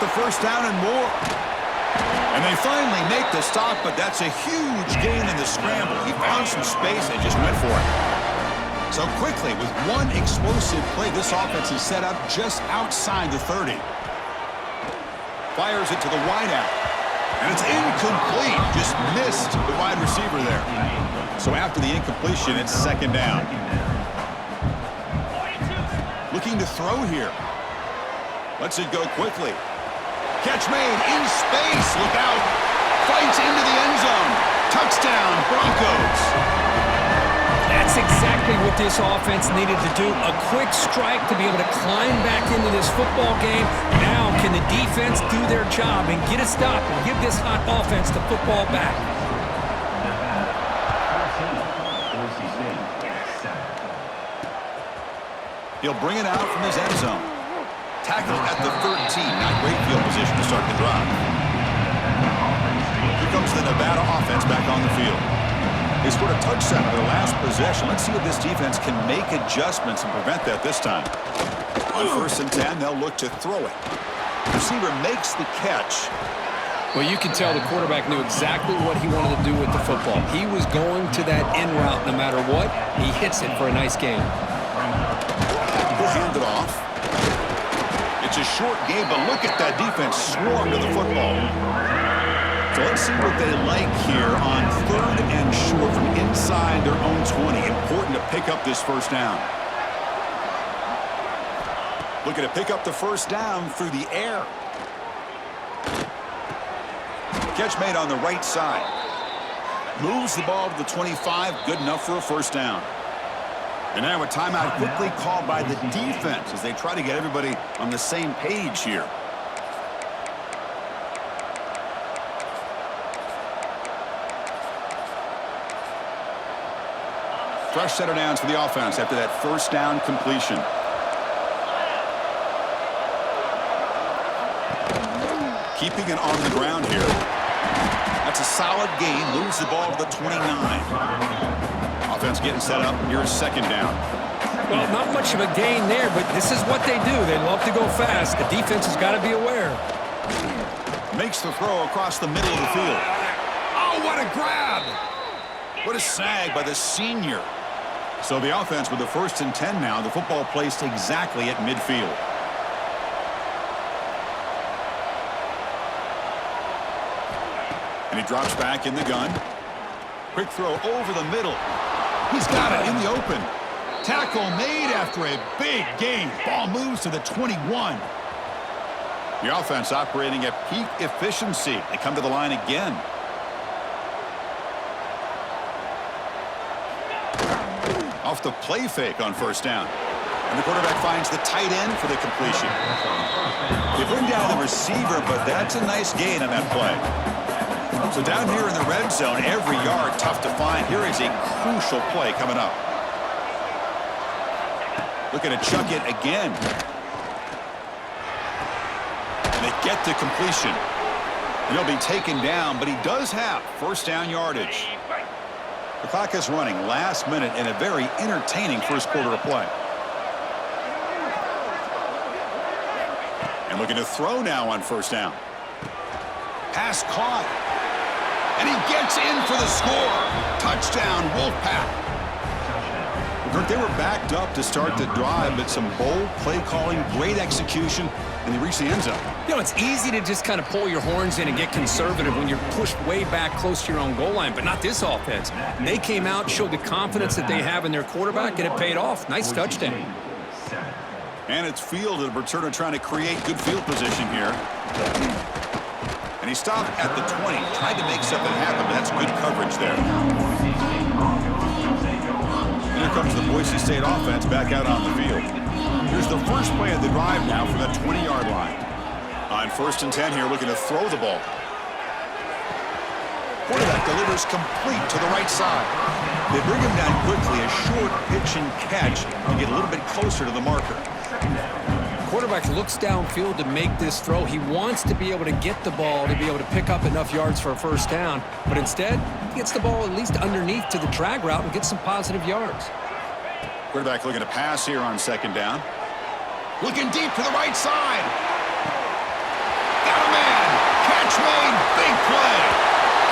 the first down and more. And they finally make the stop, but that's a huge gain in the scramble. He found some space and just went for it. So quickly, with one explosive play, this offense is set up just outside the 30. Fires it to the wideout. And it's incomplete. Just missed the wide receiver there. So after the incompletion, it's second down. Looking to throw here. Lets it go quickly. Catch made in space. Look out. Fights into the end zone. Touchdown, Broncos. That's exactly what this offense needed to do. A quick strike to be able to climb back into this football game. Now can the defense do their job and get a stop and give this hot offense the football back? He'll bring it out from his end zone. Tackle at the 13. Not great field position to start the drive. Here comes the Nevada offense back on the field. They scored a touchdown in their last possession. Let's see if this defense can make adjustments and prevent that this time. On 1st and 10, they'll look to throw it. The receiver makes the catch. Well, you can tell the quarterback knew exactly what he wanted to do with the football. He was going to that end route no matter what. He hits it for a nice gain. He'll hand it off. It's a short game, but look at that defense swarm to the football. So let's see what they like here on 3rd and short from inside their own 20. Important to pick up this first down. Looking to pick up the first down through the air. Catch made on the right side. Moves the ball to the 25. Good enough for a first down. And now a timeout quickly called by the defense as they try to get everybody on the same page here. Fresh set of downs for the offense after that first down completion. Keeping it on the ground here. That's a solid gain. Moves the ball to the 29. Offense getting set up. Here's second down. Well, not much of a gain there, but this is what they do. They love to go fast. The defense has got to be aware. Makes the throw across the middle of the field. Oh, what a grab! What a snag by the senior. So the offense with the 1st and 10 now. The football placed exactly at midfield. And he drops back in the gun. Quick throw over the middle. He's got it in the open. Tackle made after a big gain. Ball moves to the 21. The offense operating at peak efficiency. They come to the line again. Off the play fake on first down. And the quarterback finds the tight end for the completion. They bring down the receiver, but that's a nice gain on that play. So down here in the red zone, every yard tough to find. Here is a crucial play coming up. Looking to chuck it again. And they get the completion. And he'll be taken down, but he does have first down yardage. The clock is running last minute in a very entertaining first quarter of play. And looking to throw now on first down. Pass caught. And he gets in for the score. Touchdown, Wolfpack. Kirk, they were backed up to start the drive, but some bold play calling, great execution, and they reached the end zone. You know, it's easy to just kind of pull your horns in and get conservative when you're pushed way back close to your own goal line, but not this offense. They came out, showed the confidence that they have in their quarterback, and it paid off. Nice touchdown. And it's fielded. Paterno trying to create good field position here. And he stopped at the 20. Tried to make something happen, but that's good coverage there. Here comes the Boise State offense back out on the field. Here's the first play of the drive now from the 20-yard line. On first and 10 here, looking to throw the ball. Quarterback delivers complete to the right side. They bring him down quickly, a short pitch and catch, and get a little bit closer to the marker. Quarterback looks downfield to make this throw. He wants to be able to get the ball to be able to pick up enough yards for a first down, but instead, he gets the ball at least underneath to the drag route and gets some positive yards. Quarterback looking to pass here on second down. Looking deep to the right side. catch made. Big play.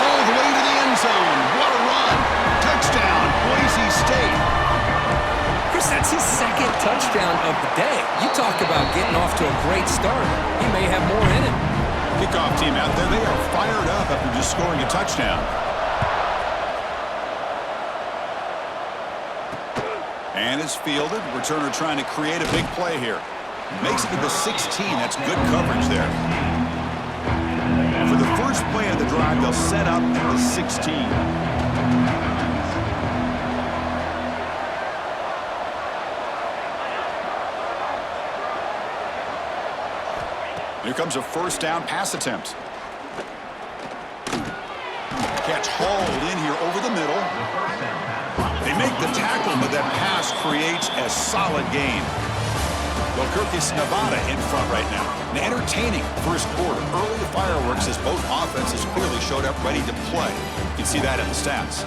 All the way to the end zone. What a run. Touchdown, Boise State. Chris, that's his second touchdown of the day. You talk about getting off to a great start. He may have more in him. Kickoff team out there. They are fired up after just scoring a touchdown. And it's fielded. Returner trying to create a big play here. Makes it to the 16. That's good coverage there. For the first play of the drive, they'll set up at the 16. Here comes a first down pass attempt. Catch hauled in here over the middle. They make the tackle, but that pass creates a solid gain. Well, Kirkus Nevada in front right now. An entertaining first quarter. Early fireworks as both offenses clearly showed up ready to play. You can see that in the stats.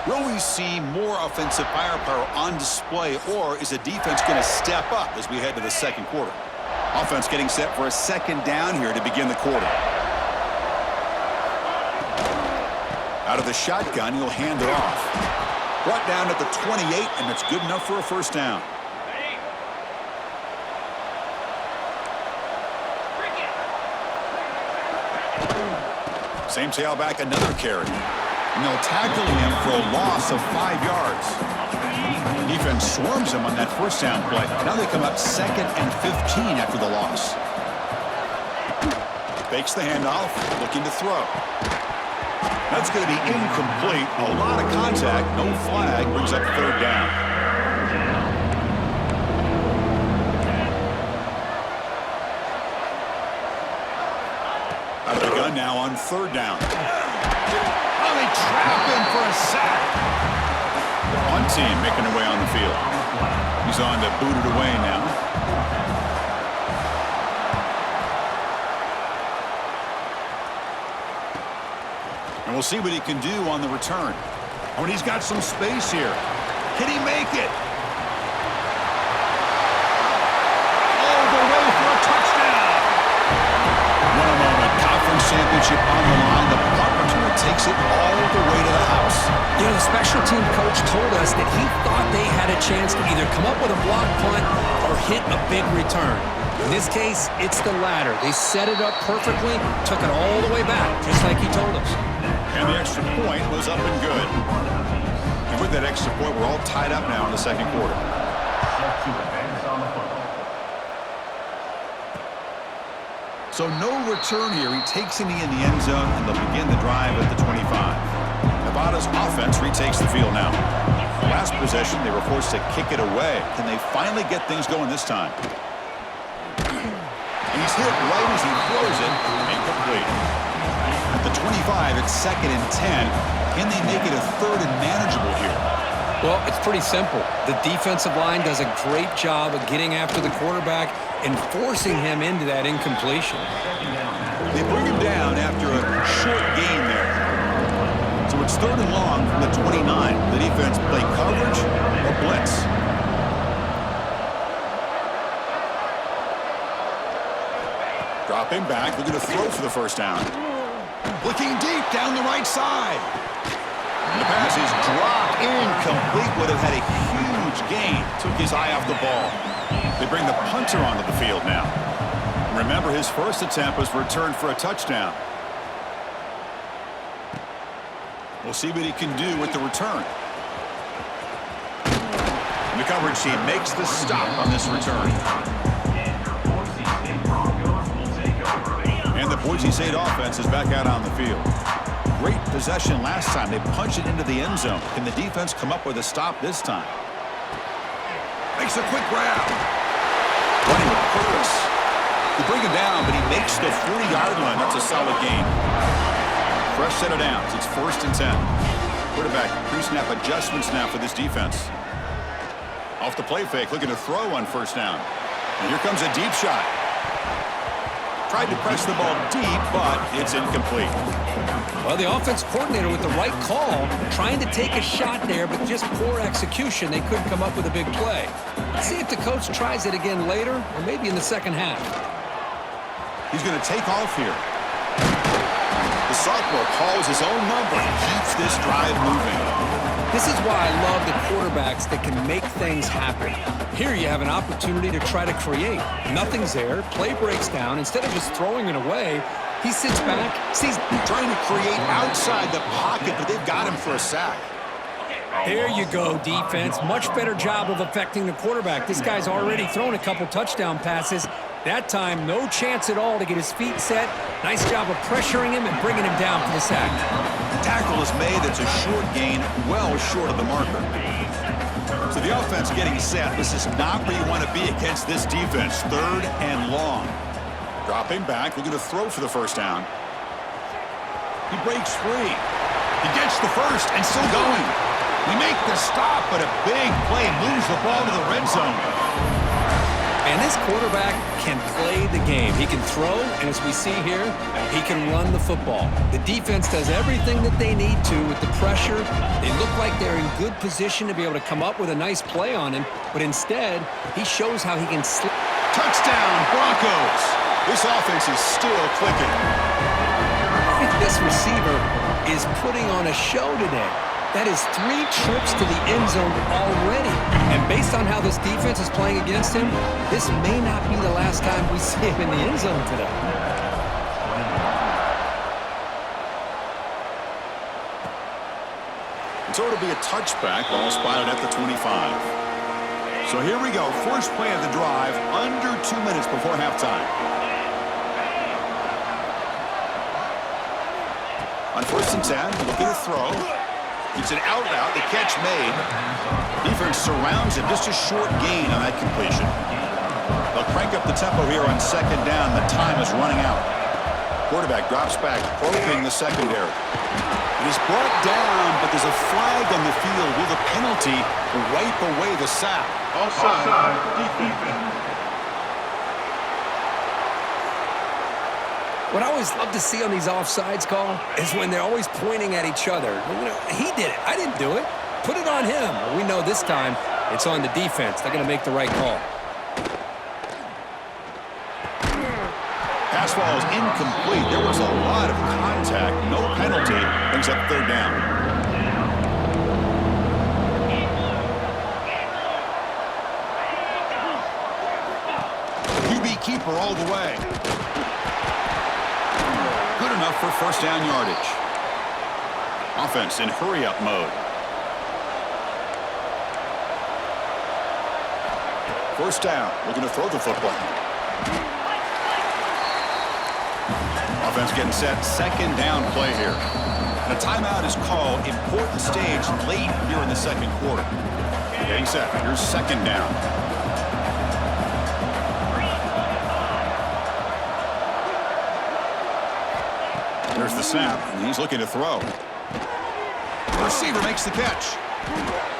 Will we see more offensive firepower on display, or is the defense going to step up as we head to the second quarter? Offense getting set for a second down here to begin the quarter. Out of the shotgun, he'll hand it off. Brought down at the 28, and it's good enough for a first down. Same tailback, another carry. And they'll tackle him for a loss of 5 yards. Defense swarms him on that first down play. Now they come up 2nd and 15 after the loss. Fakes the handoff, looking to throw. That's going to be incomplete. A lot of contact, no flag, brings up third down. Out of the gun now on third down. Oh, they trap him for a sack. One team making their way on the field. He's on to boot it away now. And we'll see what he can do on the return. Oh, and he's got some space here. Can he make it? All the way for a touchdown. One moment. Conference championship on the line. The punt returner takes it all the way to the house. You know, the special team coach told us that he thought they had a chance to either come up with a block punt or hit a big return. In this case, it's the latter. They set it up perfectly, took it all the way back, just like he told us. And the extra point was up and good. And with that extra point, we're all tied up now in the second quarter. So no return here. He takes it in the end zone, and they'll begin the drive at the 25. Nevada's offense retakes the field now. Last possession, they were forced to kick it away. Can they finally get things going this time? And he's hit right as he throws it. Incomplete. At the 25, it's 2nd and 10. Can they make it a third and manageable here? Well, it's pretty simple. The defensive line does a great job of getting after the quarterback and forcing him into that incompletion. They bring him down after a short gain there. So it's 3rd and long from the 29. The defense play coverage or blitz. Dropping back, looking to throw for the first down. Looking deep down the right side. And the pass is dropped incomplete. Would have had a huge gain. Took his eye off the ball. They bring the punter onto the field now. And remember, his first attempt was returned for a touchdown. We'll see what he can do with the return. And the coverage team makes the stop on this return. And the Boise State offense is back out on the field. Great possession last time. They punch it into the end zone. Can the defense come up with a stop this time? Makes a quick grab. Running with purpose. They bring him down, but he makes the 40-yard line. That's a solid gain. Fresh set of downs. It's 1st and 10. Quarterback pre-snap adjustments now for this defense. Off the play fake, looking to throw on first down. And here comes a deep shot. Tried to press the ball deep, but it's incomplete. Well, the offense coordinator with the right call, trying to take a shot there, but just poor execution. They couldn't come up with a big play. Let's see if the coach tries it again later, or maybe in the second half. He's going to take off here. The sophomore calls his own number and keeps this drive moving. This is why I love the quarterbacks that can make things happen. Here you have an opportunity to try to create. Nothing's there. Play breaks down. Instead of just throwing it away, he sits back, sees trying to create outside the pocket, but they've got him for a sack. There you go, defense. Much better job of affecting the quarterback. This guy's already thrown a couple touchdown passes. That time, no chance at all to get his feet set. Nice job of pressuring him and bringing him down for the sack. Tackle is made. That's a short gain, well short of the marker. So the offense getting set. This is not where you want to be against this defense. 3rd and long. Dropping back, looking to throw for the first down. He breaks free. He gets the first and still going. He makes the stop, but a big play moves the ball to the red zone. And this quarterback can play the game. He can throw, and as we see here, he can run the football. The defense does everything that they need to with the pressure. They look like they're in good position to be able to come up with a nice play on him, but instead, he shows how he can slip. Touchdown, Broncos! This offense is still clicking. This receiver is putting on a show today. That is 3 trips to the end zone already. And based on how this defense is playing against him, this may not be the last time we see him in the end zone today. So it'll be a touchback, ball spotted at the 25. So here we go, first play of the drive, under 2 minutes before halftime. On 1st and 10, looking to throw. It's an out route, the catch made. Defense surrounds him, just a short gain on that completion. They'll crank up the tempo here on 2nd down. The time is running out. Quarterback drops back, probing the secondary. It is brought down, but there's a flag on the field. Will the penalty wipe away the sack? Offside, defense. What I always love to see on these offsides call is when they're always pointing at each other. You know, he did it. I didn't do it. Put it on him. Well, we know this time it's on the defense. They're going to make the right call. Pass ball is incomplete. There was a lot of contact. No penalty. Brings up 3rd down. QB keeper all the way. Good enough for 1st down yardage. Offense in hurry-up mode. 1st down. Looking to throw the football. Offense getting set. 2nd down play here. And a timeout is called. Important stage late here in the 2nd quarter. Getting set. Here's 2nd down. There's the snap, and he's looking to throw. The receiver makes the catch.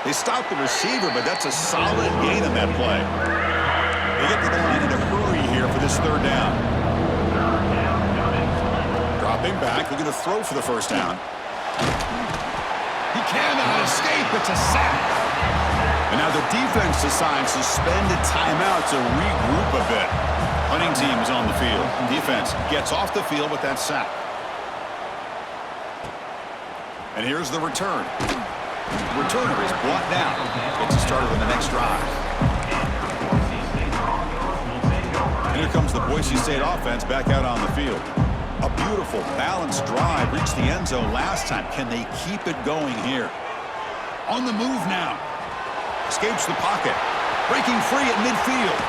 They stop the receiver, but that's a solid gain on that play. They get to the line in a hurry here for this 3rd down. Dropping back, looking to throw for the 1st down. He cannot escape. It's a sack. And now the defense decides to spend a timeout to regroup a bit. Punting team is on the field. Defense gets off the field with that sack. And here's the return. The returner is brought down. Gets a starter on the next drive. And here comes the Boise State offense back out on the field. A beautiful, balanced drive. Reached the end zone last time. Can they keep it going here? On the move now. Escapes the pocket. Breaking free at midfield.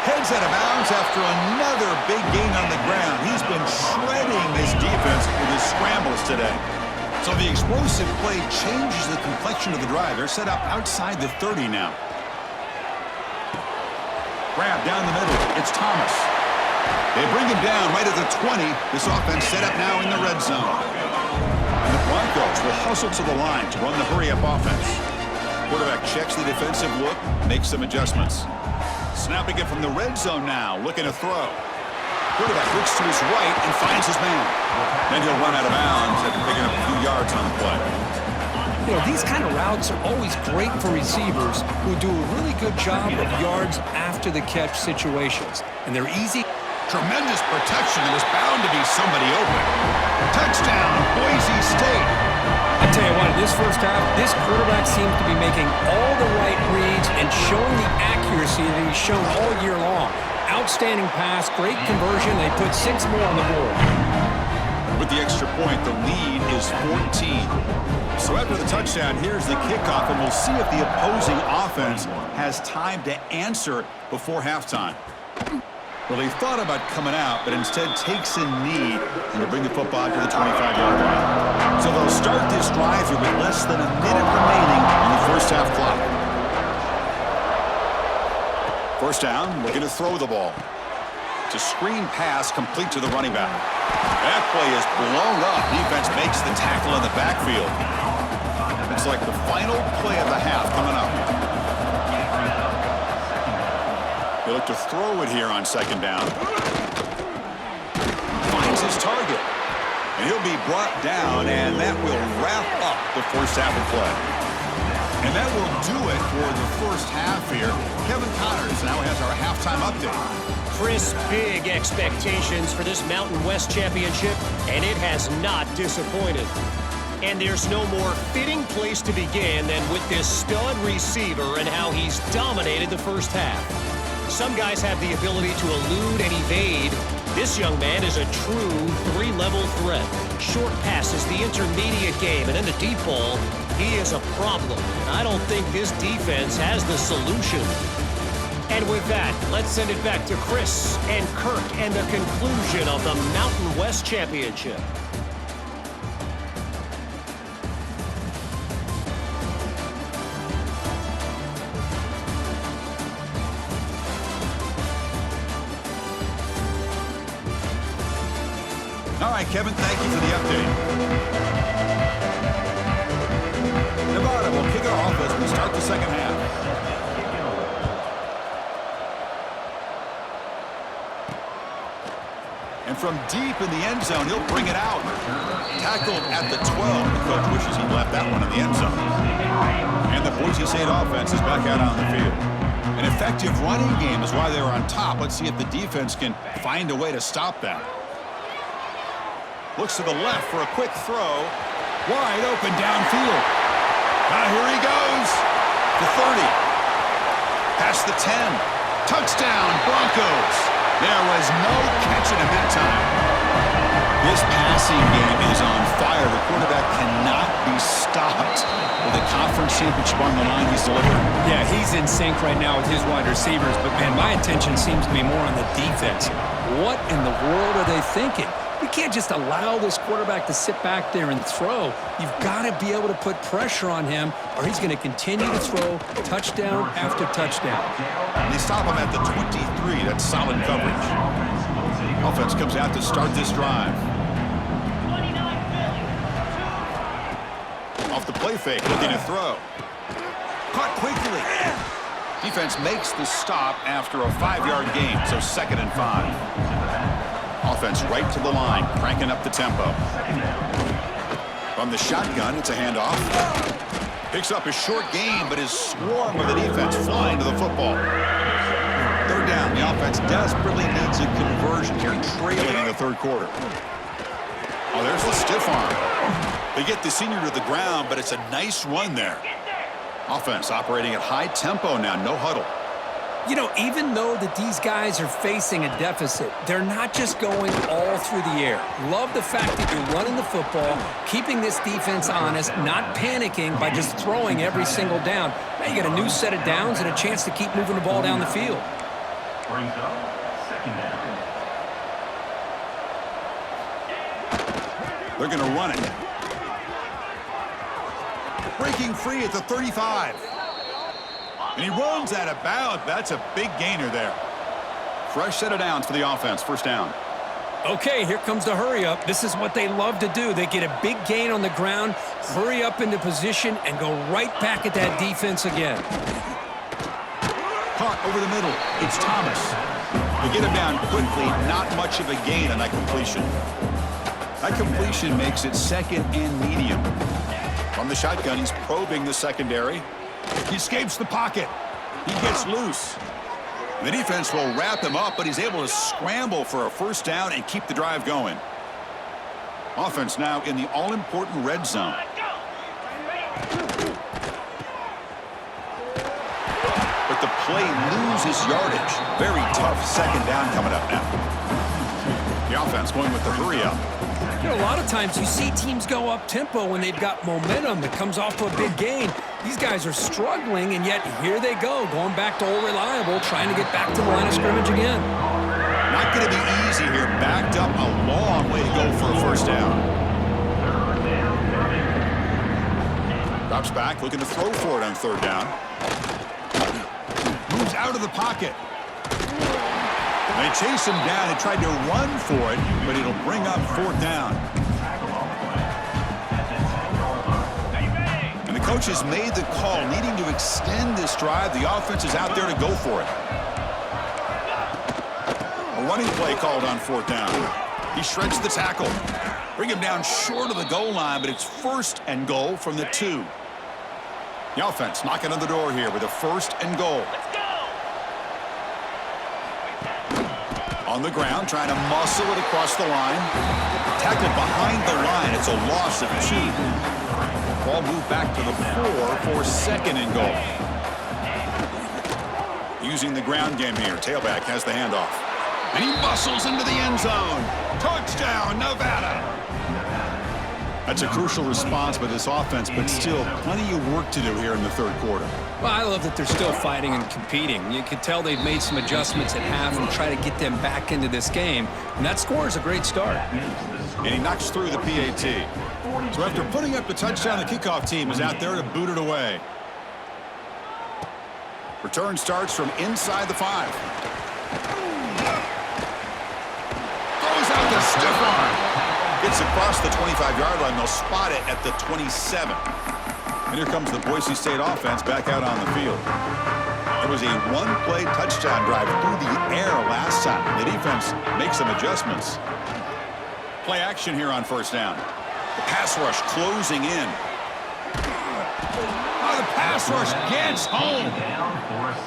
Heads out of bounds after another big gain on the ground. He's been shredding this defense with his scrambles today. So the explosive play changes the complexion of the drive. They're set up outside the 30 now. Grab down the middle. It's Thomas. They bring him down right at the 20. This offense set up now in the red zone. And the Broncos will hustle to the line to run the hurry-up offense. Quarterback checks the defensive look, makes some adjustments. Snapping it from the red zone now, looking to throw. Quarterback looks to his right and finds his man. Then he'll run out of bounds after picking up a few yards on the play. You know, these kind of routes are always great for receivers who do a really good job of yards after the catch situations. And they're easy. Tremendous protection. There was bound to be somebody open. Touchdown, Boise State. I tell you what, in this first half, this quarterback seems to be making all the right reads and showing the accuracy that he's shown all year long. Outstanding pass, great conversion. They put 6 more on the board. With the extra point, the lead is 14. So after the touchdown, here's the kickoff, and we'll see if the opposing offense has time to answer before halftime. Well, they thought about coming out, but instead takes a knee and will bring the football to the 25-yard line. So they'll start this drive here with less than a minute remaining on the first half clock. First down, looking to throw the ball. It's a screen pass complete to the running back. That play is blown up. Defense makes the tackle in the backfield. It's like the final play of the half coming up. They look to throw it here on second down. Finds his target. And he'll be brought down, and that will wrap up the first half of play. And that will do it for the first half here. Kevin Connors now has our halftime update. Chris, big expectations for this Mountain West Championship, and it has not disappointed. And there's no more fitting place to begin than with this stud receiver and how he's dominated the first half. Some guys have the ability to elude and evade. This young man is a true 3-level threat. Short passes, the intermediate game, and in the deep ball, he is a problem. And I don't think this defense has the solution. And with that, let's send it back to Chris and Kirk and the conclusion of the Mountain West Championship. All right, Kevin, thank you for the update. Nevada will kick it off as we start the second half. And from deep in the end zone, he'll bring it out. Tackled at the 12. The coach wishes he left that one in the end zone. And the Boise State offense is back out on the field. An effective running game is why they were on top. Let's see if the defense can find a way to stop that. Looks to the left for a quick throw. Wide open downfield. Here he goes. The 30. Past the 10. Touchdown, Broncos. There was no catching him that time. This passing game is on fire. The quarterback cannot be stopped. With the conference championship on the line, he's delivering. Yeah, he's in sync right now with his wide receivers, but, man, my attention seems to be more on the defense. What in the world are they thinking? You can't just allow this quarterback to sit back there and throw. You've got to be able to put pressure on him, or he's going to continue to throw touchdown after touchdown. And they stop him at the 23. That's solid coverage. Offense comes out to start this drive. Off the play fake, looking to throw. Caught quickly. Defense makes the stop after a 5-yard gain, so 2nd and 5. Offense right to the line, cranking up the tempo. From the shotgun, it's a handoff. Picks up a short gain, but is swarmed with the defense flying to the football. 3rd down, the offense desperately needs a conversion here, trailing in the 3rd quarter. Oh, there's the stiff arm. They get the senior to the ground, but it's a nice run there. Offense operating at high tempo now, no huddle. You know, even though that these guys are facing a deficit, they're not just going all through the air. Love the fact that you're running the football, keeping this defense honest, not panicking by just throwing every single down. Now you got a new set of downs and a chance to keep moving the ball down the field. Brings up 2nd down. They're going to run it. Breaking free at the 35. And he runs out of bounds. That's a big gainer there. Fresh set of downs for the offense. 1st down. Okay, here comes the hurry up. This is what they love to do. They get a big gain on the ground, hurry up into position, and go right back at that defense again. Caught over the middle. It's Thomas. To get him down quickly, not much of a gain on that completion. That completion makes it second and medium. From the shotgun, he's probing the secondary. He escapes the pocket. He gets loose. The defense will wrap him up, but he's able to scramble for a first down and keep the drive going. Offense now in the all-important red zone. But the play loses yardage. Very tough second down coming up now. The offense going with the hurry up. You know, a lot of times you see teams go up-tempo when they've got momentum that comes off of a big gain. These guys are struggling, and yet here they go, going back to old reliable, trying to get back to the line of scrimmage again. Not going to be easy here. Backed up a long way to go for a first down. Drops back, looking to throw for it on third down. Moves out of the pocket. They chase him down and tried to run for it, but it'll bring up fourth down. And the coach has made the call, needing to extend this drive. The offense is out there to go for it. A running play called on fourth down. He shreds the tackle. Bring him down short of the goal line, but it's first and goal from the 2. The offense knocking on the door here with a first and goal. On the ground, trying to muscle it across the line. Tackled behind the line. It's a loss of 2. Ball moved back to the 4 for second and goal. Using the ground game here. Tailback has the handoff. And he muscles into the end zone. Touchdown, Nevada. That's a crucial response by this offense, but still plenty of work to do here in the third quarter. Well, I love that they're still fighting and competing. You can tell they've made some adjustments at half and try to get them back into this game. And that score is a great start. And he knocks through the PAT. So after putting up the touchdown, the kickoff team is out there to boot it away. Return starts from inside the 5. Throws out the stiff arm. Gets across the 25-yard line. They'll spot it at the 27. And here comes the Boise State offense back out on the field. It was a one-play touchdown drive through the air last time. The defense makes some adjustments. Play action here on first down. The pass rush closing in. Oh, the pass rush gets home.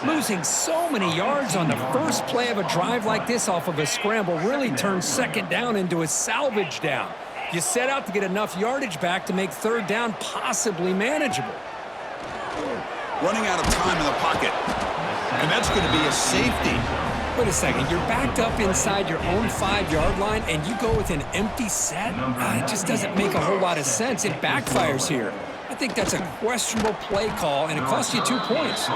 Losing so many yards on the first play of a drive like this off of a scramble really turns second down into a salvage down. You set out to get enough yardage back to make third down possibly manageable. Running out of time in the pocket. And that's going to be a safety. Wait a second. You're backed up inside your own 5-yard line, and you go with an empty set? It just doesn't make a whole lot of sense. It backfires here. I think that's a questionable play call, and it costs you 2 points.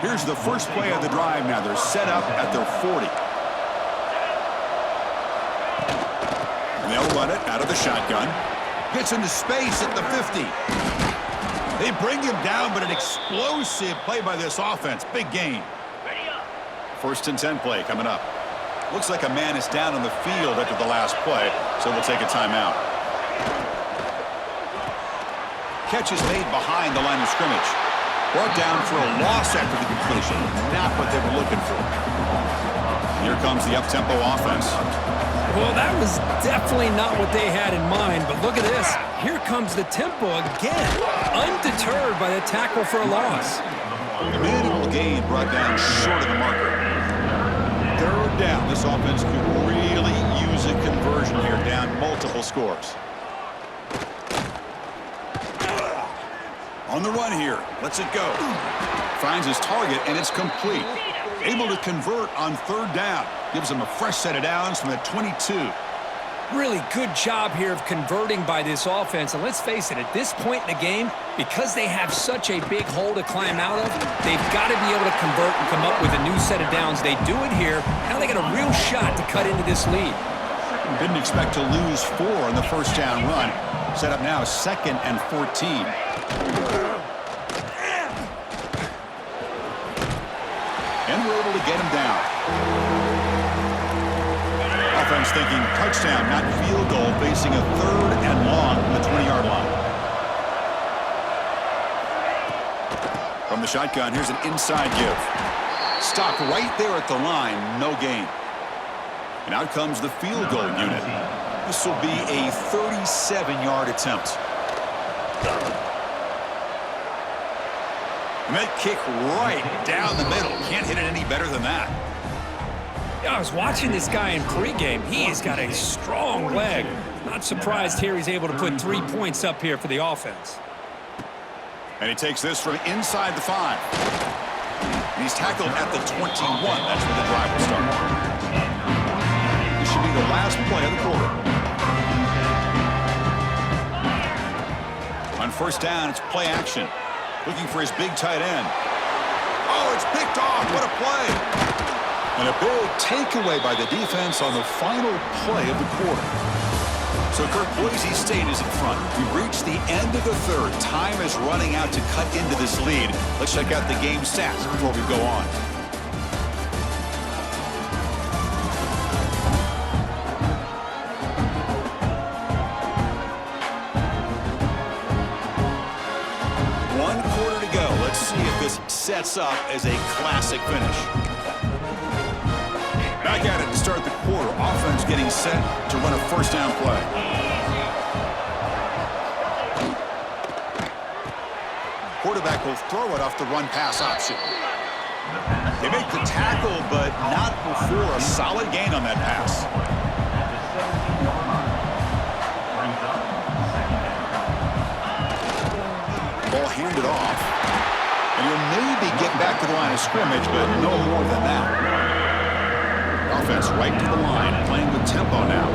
Here's the first play of the drive now. They're set up at their 40. And they'll run it out of the shotgun. Gets into space at the 50. They bring him down, but an explosive play by this offense. Big gain. First and 10 play coming up. Looks like a man is down on the field after the last play, so we'll take a timeout. Catch is made behind the line of scrimmage. Brought down for a loss after the completion. Not what they were looking for. Here comes the up-tempo offense. Well, that was definitely not what they had in mind, but look at this. Here comes the tempo again, undeterred by the tackle for a loss. Minimal gain brought down short of the marker. Third down. This offense could really use a conversion here, down multiple scores. On the run here. Lets it go. Finds his target, and it's complete. Able to convert on third down. Gives him a fresh set of downs from the 22. Really good job here of converting by this offense. And let's face it, at this point in the game, because they have such a big hole to climb out of, they've got to be able to convert and come up with a new set of downs. They do it here. Now they got a real shot to cut into this lead. Didn't expect to lose 4 in the first down run. Set up now 2nd and 14. And we're able to get him down. Offense thinking touchdown, not field goal, facing a 3rd and long from the 20-yard line. From the shotgun, here's an inside give. Stopped right there at the line, no gain. And out comes the field goal unit. This will be a 37-yard attempt. And that kick right down the middle. Can't hit it any better than that. Yeah, I was watching this guy in pregame. He has got a strong leg. Not surprised here he's able to put 3 points up here for the offense. And he takes this from inside the 5. And he's tackled at the 21. That's where the drive will start. This should be the last play of the quarter. On first down, it's play action. Looking for his big tight end. Oh, it's picked off. What a play. And a big takeaway by the defense on the final play of the quarter. So, Kirk, Boise State is in front. We've reached the end of the third. Time is running out to cut into this lead. Let's check out the game stats before we go on. Sets up as a classic finish. Back at it to start the quarter. Offense getting set to run a first down play. Quarterback will throw it off the run pass option. They make the tackle, but not before a solid gain on that pass. Ball handed off. And he'll maybe get back to the line of scrimmage, but no more than that. Offense right to the line, playing with tempo now.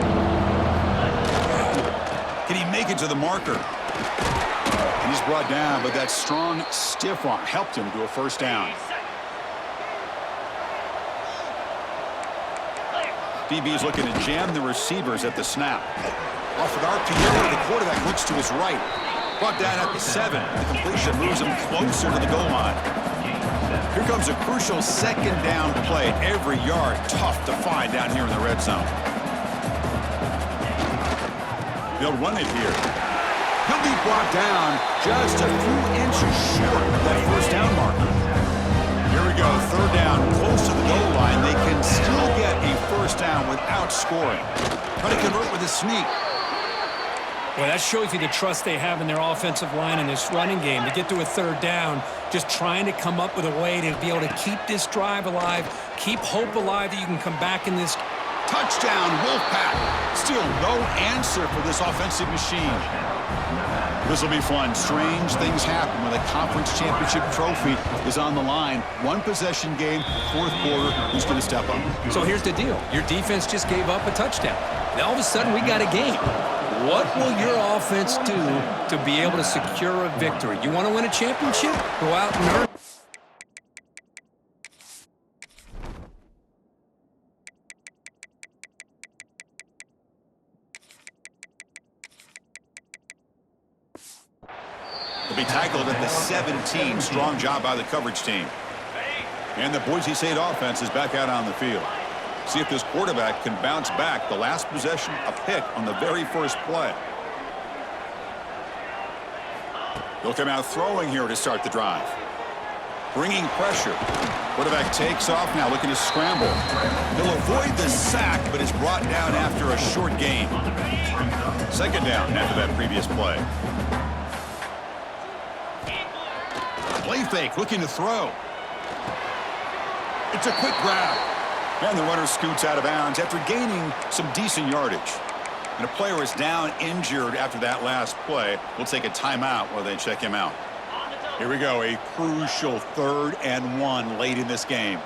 Can he make it to the marker? And he's brought down, but that strong, stiff arm helped him to a first down. DB's looking to jam the receivers at the snap. Off an RPO, the quarterback looks to his right. Brought down at the 7. The completion moves him closer to the goal line. Here comes a crucial second down play. Every yard tough to find down here in the red zone. They'll run it here. He'll be brought down just a few inches short of that first down marker. Here we go, third down, close to the goal line. They can still get a first down without scoring. Try to convert with a sneak. Well, that shows you the trust they have in their offensive line in this running game. To get to a third down, just trying to come up with a way to be able to keep this drive alive, keep hope alive that you can come back in this. Touchdown, Wolfpack. Still no answer for this offensive machine. This will be fun. Strange things happen when the conference championship trophy is on the line. One possession game, fourth quarter. Who's going to step up? So here's the deal. Your defense just gave up a touchdown. Now all of a sudden we got a game. What will your offense do to be able to secure a victory? You want to win a championship? Go out and earn. He'll be tackled at the 17. Strong job by the coverage team. And the Boise State offense is back out on the field. See if this quarterback can bounce back. The last possession, a pick on the very first play. They'll come out throwing here to start the drive. Bringing pressure. Quarterback takes off now, looking to scramble. He'll avoid the sack, but is brought down after a short gain. Second down after that previous play. Play fake, looking to throw. It's a quick grab. And the runner scoots out of bounds after gaining some decent yardage. And a player is down injured after that last play. We'll take a timeout while they check him out. Here we go, a crucial 3rd and 1 late in this game.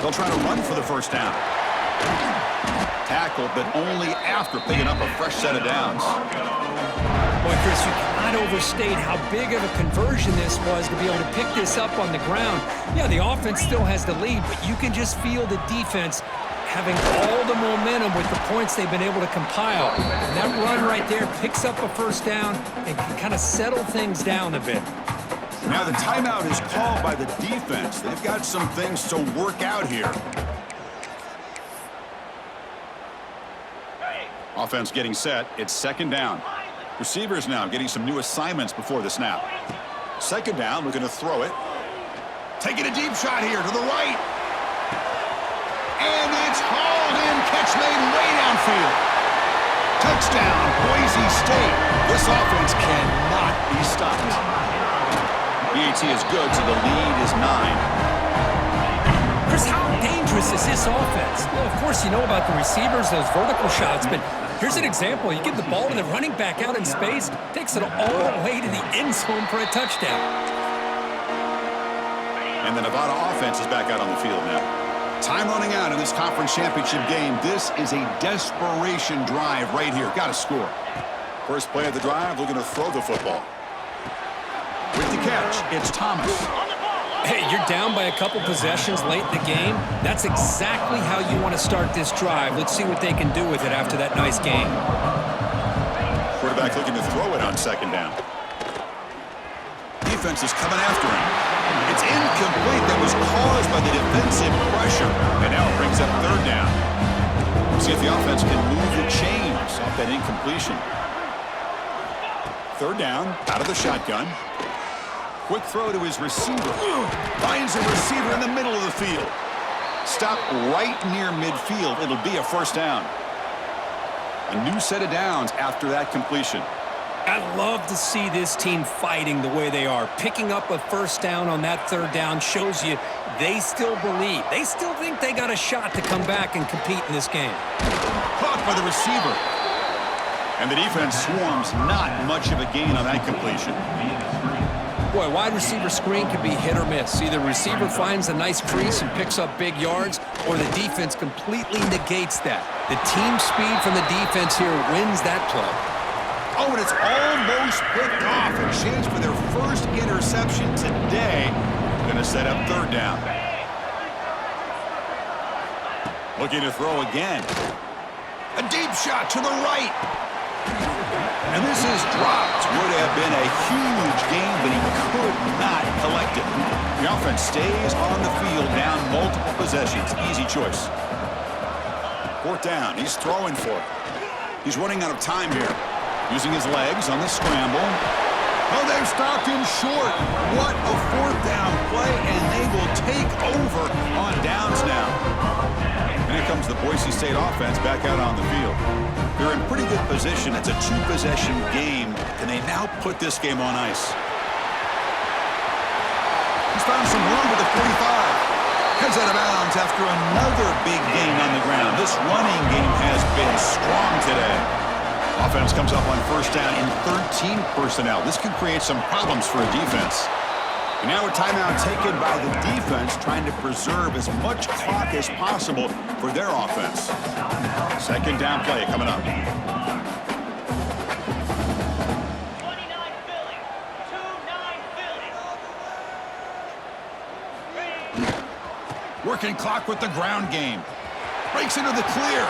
They'll try to run for the first down. Tackled, but only after picking up a fresh set of downs. Boy, Chris, you cannot overstate how big of a conversion this was to be able to pick this up on the ground. Yeah, the offense still has the lead, but you can just feel the defense having all the momentum with the points they've been able to compile. And that run right there picks up a first down and can kind of settle things down a bit. Now the timeout is called by the defense. They've got some things to work out here. Offense getting set. It's second down. Receivers now getting some new assignments before the snap. Second down, looking to throw it. Taking a deep shot here to the right. And it's hauled in. Catch made way downfield. Touchdown, Boise State. This offense cannot be stopped. BAT is good, so the lead is 9. Chris, how dangerous is this offense? Well, of course, you know about the receivers, those vertical shots, but here's an example. You give the ball to the running back out in space, takes it all the way to the end zone for a touchdown. And the Nevada offense is back out on the field now. Time running out in this conference championship game. This is a desperation drive right here. Got to score. First play of the drive, looking to throw the football. With the catch, it's Thomas. Hey, you're down by a couple possessions late in the game. That's exactly how you want to start this drive. Let's see what they can do with it after that nice game. Quarterback looking to throw it on second down. Defense is coming after him. It's incomplete. That was caused by the defensive pressure. And now it brings up third down. We'll see if the offense can move the chains off that incompletion. Third down, out of the shotgun. Quick throw to his receiver. Finds a receiver in the middle of the field. Stop right near midfield. It'll be a first down. A new set of downs after that completion. I love to see this team fighting the way they are. Picking up a first down on that third down shows you they still believe. They still think they got a shot to come back and compete in this game. Caught by the receiver. And the defense swarms. Not much of a gain on that completion. Boy, wide receiver screen can be hit or miss. Either receiver finds a nice crease and picks up big yards, or the defense completely negates that. The team speed from the defense here wins that play. Oh, and it's almost picked off. A chance for their first interception today. Going to set up third down. Looking to throw again. A deep shot to the right. And this is dropped. Would have been a huge gain, but he could not collect it. The offense stays on the field, down multiple possessions. Easy choice. Fourth down. He's throwing for it. He's running out of time here. Using his legs on the scramble. Oh, they've stopped him short. What a fourth down play, and they will take over on downs now. And here comes the Boise State offense back out on the field. They're in pretty good position. It's a two-possession game. Can they now put this game on ice? He's found some room with the 45. Heads out of bounds after another big gain on the ground. This running game has been strong today. Offense comes up on first down in 13 personnel. This can create some problems for a defense. And now a timeout taken by the defense, trying to preserve as much clock as possible for their offense. Second down play coming up. 29 Philly. 2-9 Philly. Working clock with the ground game. Breaks into the clear.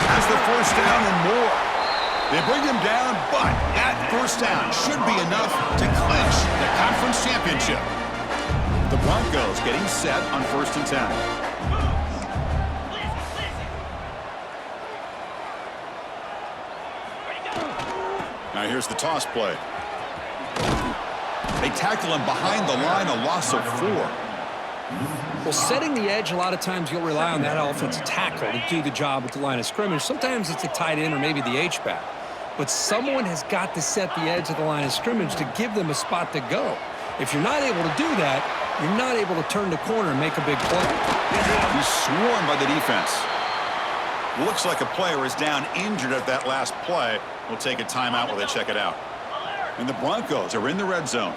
Has the first down and more. They bring him down, but that first down should be enough to clinch the conference championship. The Broncos getting set on 1st and 10. Now here's the toss play. They tackle him behind the line, a loss of 4. Well, setting the edge, a lot of times you'll rely on that offensive tackle to do the job at the line of scrimmage. Sometimes it's a tight end or maybe the H-back. But someone has got to set the edge of the line of scrimmage to give them a spot to go. If you're not able to do that, you're not able to turn the corner and make a big play. He's swarmed by the defense. Looks like a player is down injured at that last play. We'll take a timeout while they check it out. And the Broncos are in the red zone.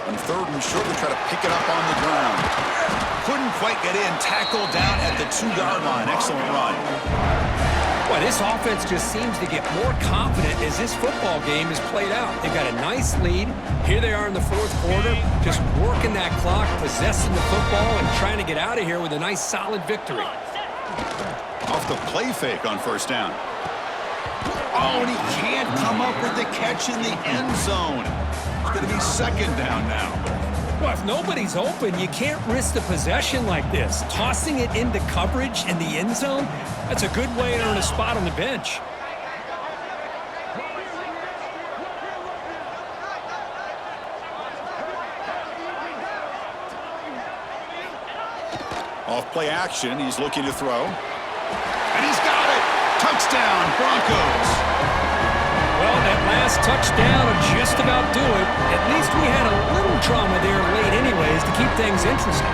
On 3rd and short, they try to pick it up on the ground. Couldn't quite get in. Tackled down at the 2-yard line. Excellent run. Boy, this offense just seems to get more confident as this football game is played out. They've got a nice lead. Here they are in the 4th quarter, just working that clock, possessing the football, and trying to get out of here with a nice, solid victory. Off the play fake on first down. Oh, and he can't come up with the catch in the end zone. It's going to be second down now. Well, if nobody's open, you can't risk the possession like this. Tossing it into coverage in the end zone, that's a good way to earn a spot on the bench. Off play action, he's looking to throw. And he's got it! Touchdown, Broncos! Well, that last touchdown will just about do it. At least we had a little drama there late anyways to keep things interesting.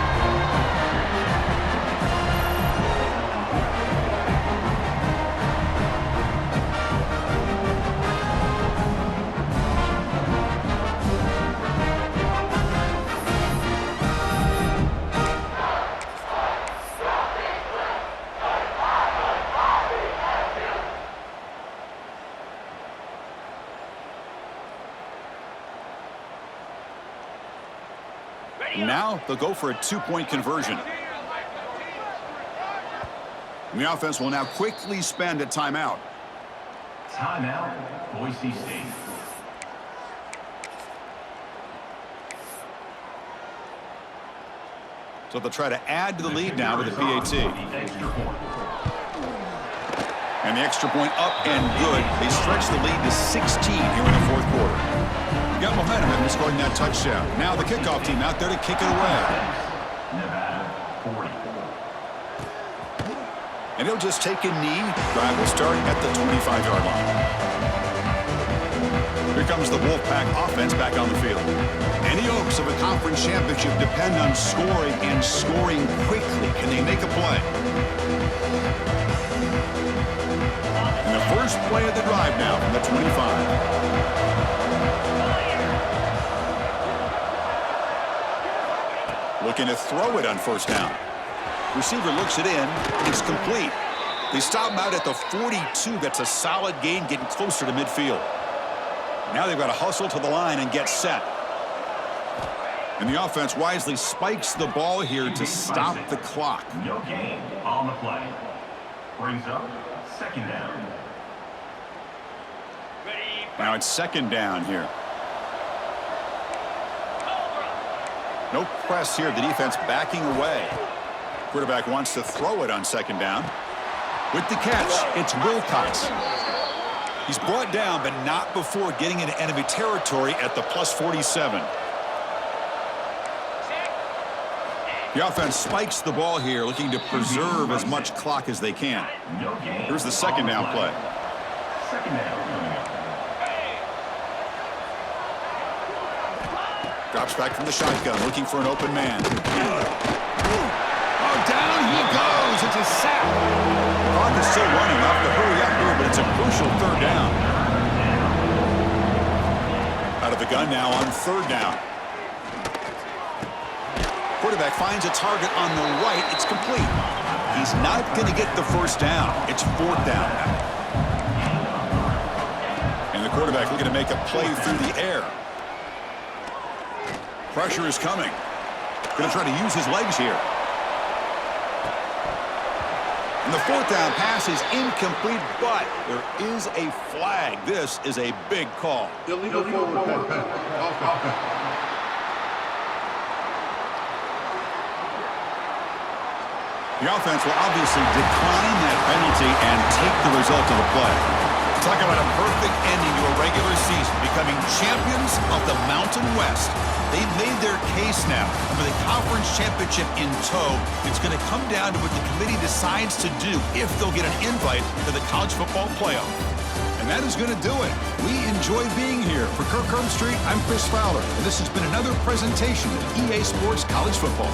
Now they'll go for a two-point conversion. And the offense will now quickly spend a timeout. Timeout, Boise State. So they'll try to add to the lead now with the PAT. And the extra point up and good. They stretch the lead to 16 here in the fourth quarter. Got momentum after scoring that touchdown. Now the kickoff team out there to kick it away. Nevada, 40. And he'll just take a knee. Drive will start at the 25-yard line. Here comes the Wolfpack offense back on the field. And the hopes of a conference championship depend on scoring and scoring quickly. Can they make a play? And the first play of the drive now from the 25. Looking to throw it on first down. Receiver looks it in. It's complete. They stop him out at the 42. That's a solid gain, getting closer to midfield. Now they've got to hustle to the line and get set. And the offense wisely spikes the ball here to stop the clock. No gain on the play. Brings up second down. Now it's second down here. No press here. The defense backing away. Quarterback wants to throw it on second down. With the catch, it's Wilcox. He's brought down, but not before getting into enemy territory at the plus 47. The offense spikes the ball here, looking to preserve as much clock as they can. Here's the second down play. Second down. Drops back from the shotgun, looking for an open man. Oh, down he goes. It's a sack. The clock is still running. Off to hurry up here, but it's a crucial third down. Out of the gun now on third down. Quarterback finds a target on the right. It's complete. He's not going to get the first down. It's fourth down now. And the quarterback looking to make a play through the air. Pressure is coming. Going to try to use his legs here. And the fourth down pass is incomplete, but there is a flag. This is a big call. Illegal forward pass. The offense will obviously decline that penalty and take the result of the play. Talk about a perfect ending to a regular season, becoming champions of the Mountain West. They've made their case now. With the conference championship in tow, it's going to come down to what the committee decides to do if they'll get an invite to the college football playoff. And that is going to do it. We enjoy being here. For Kirk Herbstreit, I'm Chris Fowler, and this has been another presentation of EA Sports College Football.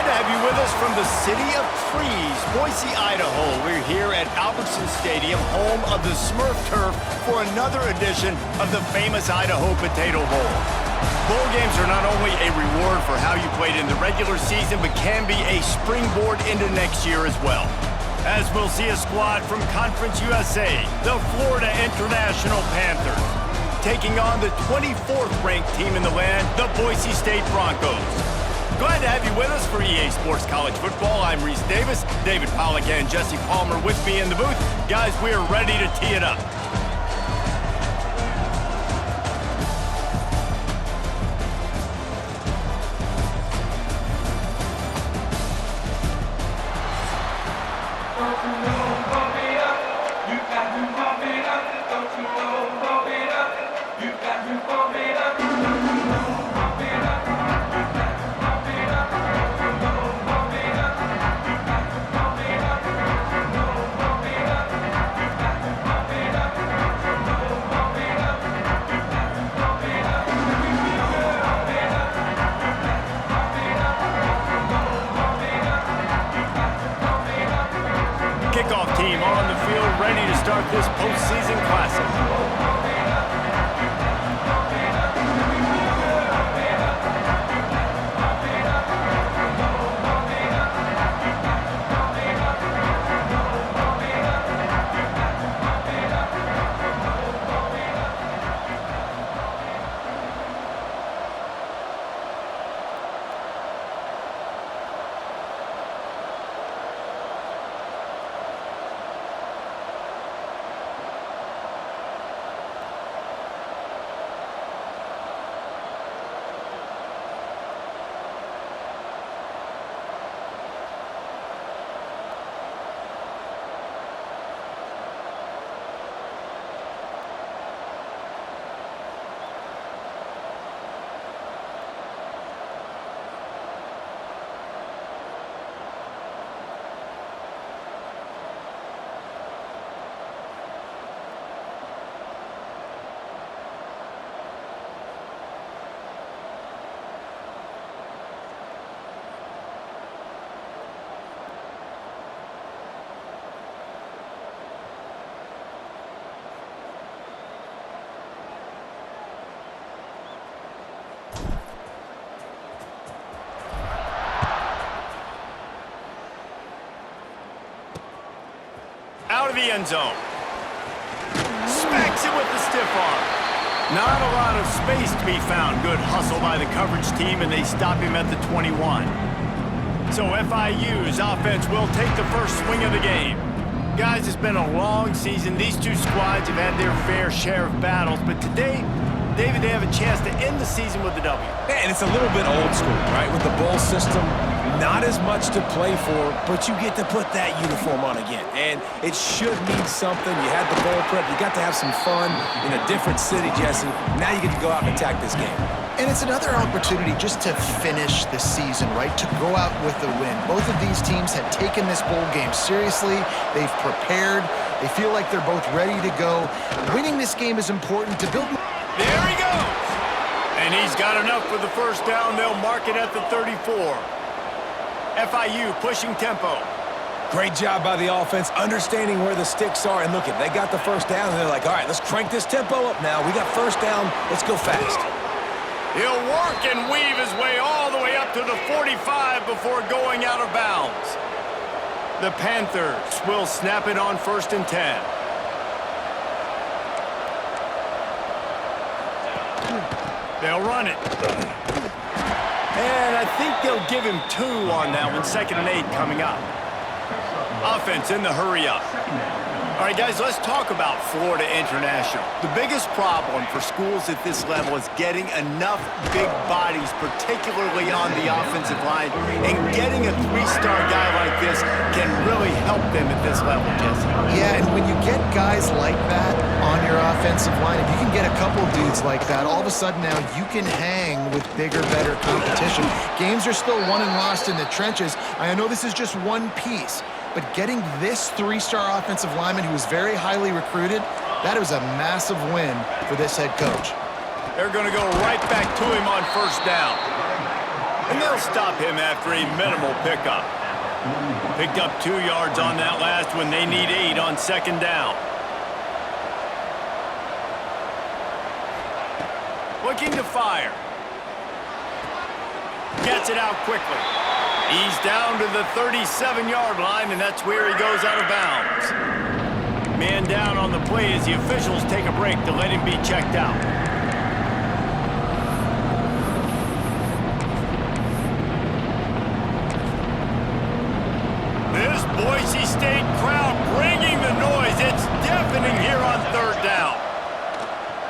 to have you with us from the city of trees, Boise, Idaho. We're here at Albertson Stadium, home of the Smurf Turf, for another edition of the famous Idaho Potato Bowl. Bowl games are not only a reward for how you played in the regular season, but can be a springboard into next year as well. As we'll see a squad from Conference USA, the Florida International Panthers, taking on the 24th ranked team in the land, the Boise State Broncos. Glad to have you with us for EA Sports College Football. I'm Reese Davis, David Pollack and Jesse Palmer with me in the booth. Guys, we are ready to tee it up. Kickoff team on the field, ready to start this postseason classic. Out of the end zone. Smacks it with the stiff arm. Not a lot of space to be found. Good hustle by the coverage team, and they stop him at the 21. So FIU's offense will take the first swing of the game. Guys, it's been a long season. These two squads have had their fair share of battles, but today, David, they have a chance to end the season with a W. Yeah, and it's a little bit old school, right? With the bowl system, not as much to play for, but you get to put that uniform on again. And it should mean something. You had the bowl prep. You got to have some fun in a different city, Jesse. Now you get to go out and attack this game. And it's another opportunity just to finish the season, right? To go out with a win. Both of these teams had taken this bowl game seriously. They've prepared. They feel like they're both ready to go. Winning this game is important to build. There he goes. And he's got enough for the first down. They'll mark it at the 34. FIU pushing tempo. Great job by the offense, understanding where the sticks are. And look, they got the first down, and they're like, all right, let's crank this tempo up now. We got first down. Let's go fast. He'll work and weave his way all the way up to the 45 before going out of bounds. The Panthers will snap it on 1st and 10. They'll run it. And I think they'll give him 2 on that one. 2nd and 8 coming up. Offense in the hurry up. All right, guys, let's talk about Florida International. The biggest problem for schools at this level is getting enough big bodies, particularly on the offensive line, and getting a 3-star guy like this can really help them at this level, Jesse. Yeah, and when you get guys like that on your offensive line, if you can get a couple dudes like that, all of a sudden now you can hang with bigger, better competition. Games are still won and lost in the trenches. I know this is just one piece, but getting this 3-star offensive lineman who was very highly recruited, that was a massive win for this head coach. They're going to go right back to him on 1st down. And they'll stop him after a minimal pickup. Picked up 2 yards on that last one. They need 8 on second down. Looking to fire. Gets it out quickly. He's down to the 37-yard line, and that's where he goes out of bounds. Man down on the play as the officials take a break to let him be checked out. This Boise State crowd bringing the noise. It's deafening here on third down.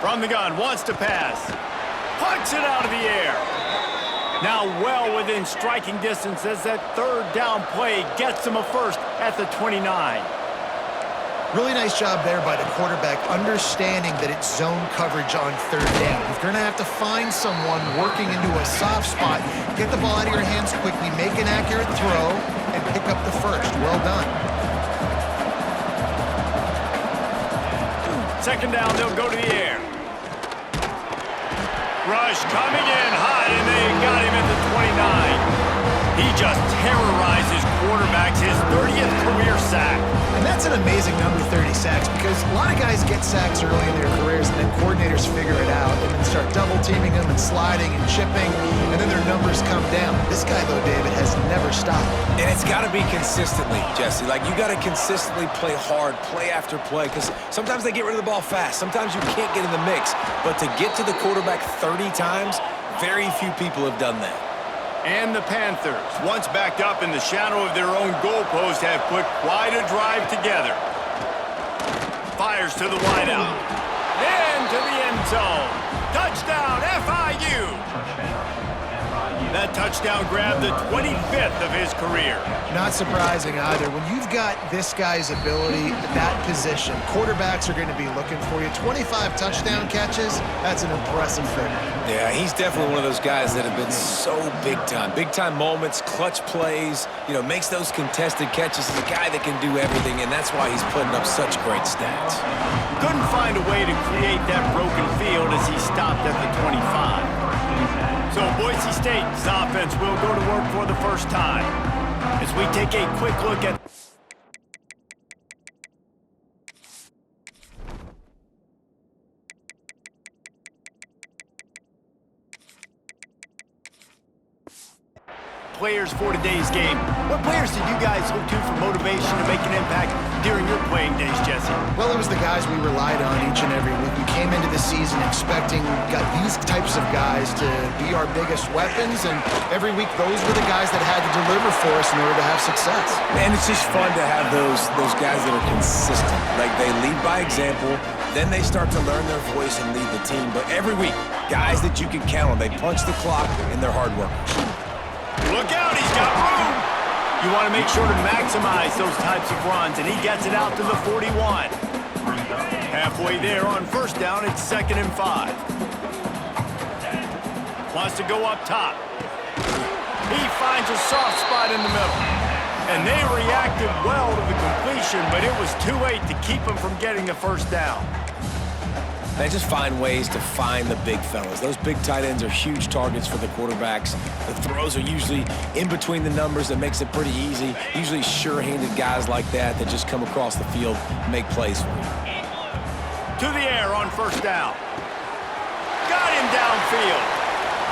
From the gun, wants to pass. Punts it out of the air. Now well within striking distance as that third down play gets him a first at the 29. Really nice job there by the quarterback, understanding that it's zone coverage on third down. You're going to have to find someone working into a soft spot, get the ball out of your hands quickly, make an accurate throw, and pick up the first. Well done. Second down, they'll go to the air. Rush coming in high, and they got him at the 29. He just terrorizes quarterbacks, his 30th career sack. And that's an amazing number, 30 sacks, because a lot of guys get sacks early in their careers, and then coordinators figure it out and then start double-teaming them and sliding and chipping, and then their numbers come down. This guy, though, David, has never stopped. And it's got to be consistently, Jesse. Like, you got to consistently play hard, play after play, because sometimes they get rid of the ball fast. Sometimes you can't get in the mix. But to get to the quarterback 30 times, very few people have done that. And the Panthers, once backed up in the shadow of their own goalpost, have put quite a drive together. Fires to the wideout. Into the end zone. Touchdown, FIU! That touchdown grabbed the 25th of his career. Not surprising either. When you've got this guy's ability at that position, quarterbacks are going to be looking for you. 25 touchdown catches, that's an impressive thing. Yeah, he's definitely one of those guys that have been so big time. Big time moments, clutch plays, makes those contested catches. He's a guy that can do everything, and that's why he's putting up such great stats. Couldn't find a way to create that broken field as he stopped at the 25. So Boise State's offense will go to work for the first time. As we take a quick look at players for today's game. What players did you guys look to for motivation to make an impact during your playing days, Jesse? Well, it was the guys we relied on each and every week. We came into the season expecting these types of guys to be our biggest weapons, and every week those were the guys that had to deliver for us in order to have success. And it's just fun to have those guys that are consistent. Like, they lead by example, then they start to learn their voice and lead the team. But every week, guys that you can count on, they punch the clock and they're hard workers. Look out, he's got room. You want to make sure to maximize those types of runs, and he gets it out to the 41. Halfway there on first down, it's 2nd and 5. Wants to go up top. He finds a soft spot in the middle. And they reacted well to the completion, but it was too late to keep him from getting the first down. They just find ways to find the big fellas. Those big tight ends are huge targets for the quarterbacks. The throws are usually in between the numbers. That makes it pretty easy. Usually sure-handed guys like that just come across the field and make plays for you. To the air on first down. Got him downfield.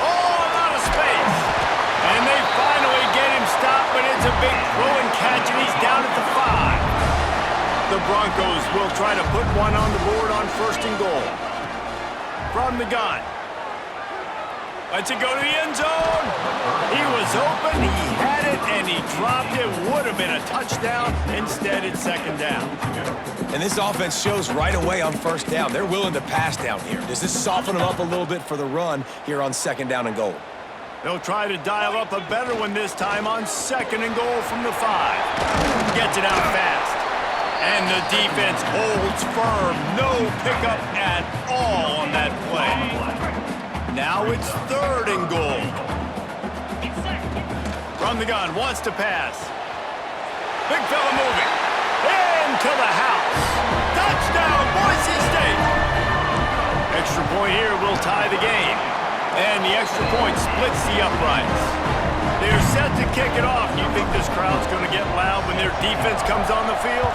Oh, out of space. And they finally get him stopped, but it's a big throw and catch, and he's down at the 5. The Broncos will try to put one on the board on 1st and goal. From the gun. Lets it go to the end zone. He was open, he had it, and he dropped it. Would have been a touchdown. Instead, it's 2nd down. And this offense shows right away on first down. They're willing to pass down here. Does this soften them up a little bit for the run here on 2nd down and goal? They'll try to dial up a better one this time on 2nd and goal from the 5. Gets it out fast. And the defense holds firm. No pickup at all on that play. Now it's 3rd and goal. From the gun, wants to pass. Big fella moving. Into the house. Touchdown, Boise State. Extra point here will tie the game. And the extra point splits the uprights. They're set to kick it off. You think this crowd's going to get loud when their defense comes on the field?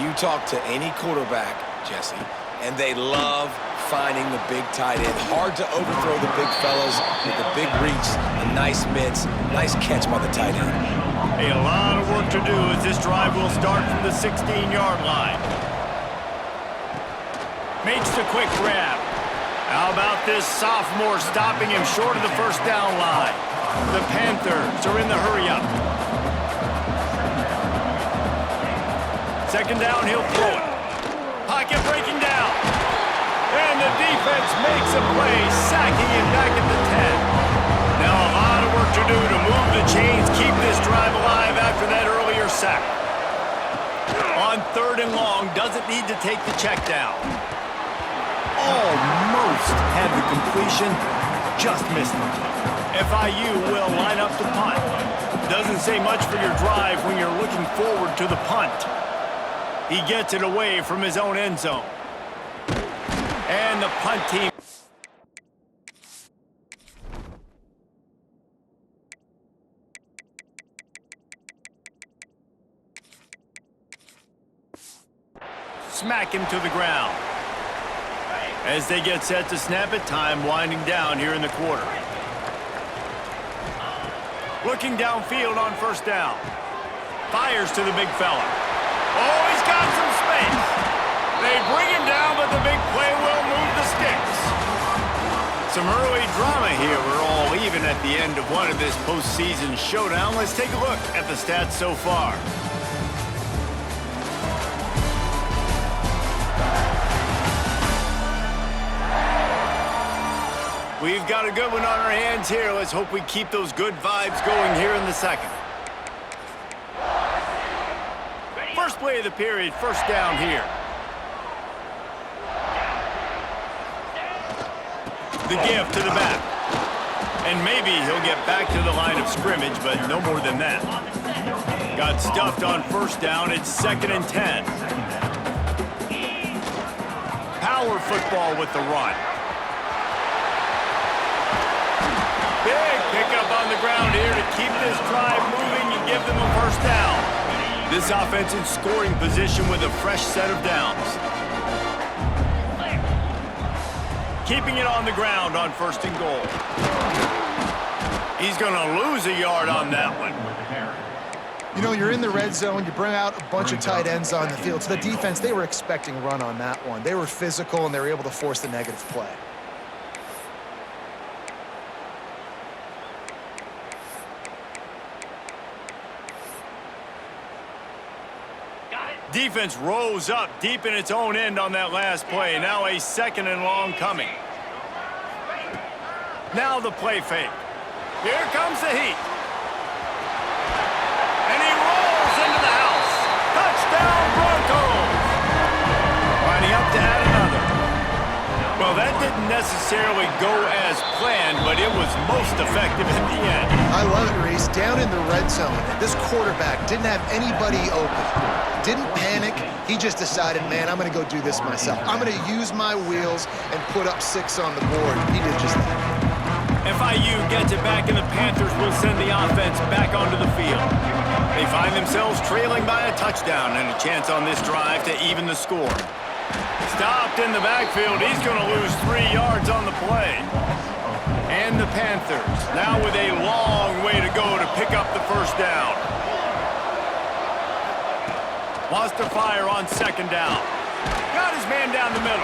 You talk to any quarterback, Jesse, and they love finding the big tight end. Hard to overthrow the big fellas with the big reach, the nice mitts, nice catch by the tight end. Hey, a lot of work to do as this drive will start from the 16-yard line. Makes the quick grab. How about this sophomore stopping him short of the first down line? The Panthers are in the hurry-up. Second down, he'll throw it. Pocket breaking down. And the defense makes a play, sacking him back at the 10. Now a lot of work to do to move the chains, keep this drive alive after that earlier sack. On 3rd and long, doesn't need to take the check down. Almost had the completion, just missed it. FIU will line up to punt. Doesn't say much for your drive when you're looking forward to the punt. He gets it away from his own end zone. And the punt team. Smack him to the ground. As they get set to snap it, time winding down here in the quarter. Looking downfield on first down. Fires to the big fella. Oh, he's got some space. They bring him down, but the big play will move the sticks. Some early drama here. We're all even at the end of one of this postseason showdown. Let's take a look at the stats so far. We've got a good one on our hands here. Let's hope we keep those good vibes going here in the second. First play of the period, first down here. The give to the back. And maybe he'll get back to the line of scrimmage, but no more than that. Got stuffed on first down. It's 2nd and 10. Power football with the run. Big pickup on the ground here to keep this drive moving and give them a first down. This offense in scoring position with a fresh set of downs. Keeping it on the ground on 1st and goal. He's going to lose a yard on that one. You know, you're in the red zone. You bring out a bunch of tight ends on the field. So the defense, they were expecting run on that one. They were physical, and they were able to force the negative play. Defense rose up deep in its own end on that last play. Now a 2nd and long coming. Now the play fake. Here comes the heat. And he rolls into the house. Touchdown Broncos. Lining up to add another. Well, that didn't necessarily go as planned, but it was most effective at the end. I love it, Reese. Down in the red zone, this quarterback didn't have anybody open. Didn't panic. He just decided, man, I'm going to go do this myself. I'm going to use my wheels and put up 6 on the board. He did just that. FIU gets it back, and the Panthers will send the offense back onto the field. They find themselves trailing by a touchdown and a chance on this drive to even the score. Stopped in the backfield. He's going to lose 3 yards on the play. And the Panthers now with a long way to go to pick up the first down. Wants to fire on 2nd down. Got his man down the middle.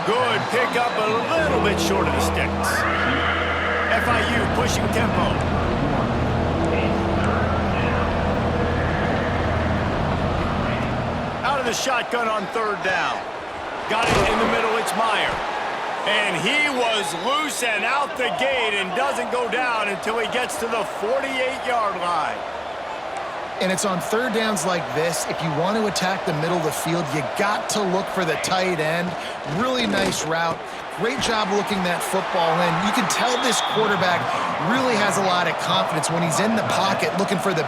Good pickup, a little bit short of the sticks. FIU pushing tempo. Out of the shotgun on 3rd down. Got it in the middle, it's Meyer. And he was loose and out the gate and doesn't go down until he gets to the 48-yard line. And it's on 3rd downs like this. If you want to attack the middle of the field, you got to look for the tight end. Really nice route. Great job looking that football in. You can tell this quarterback really has a lot of confidence when he's in the pocket looking for the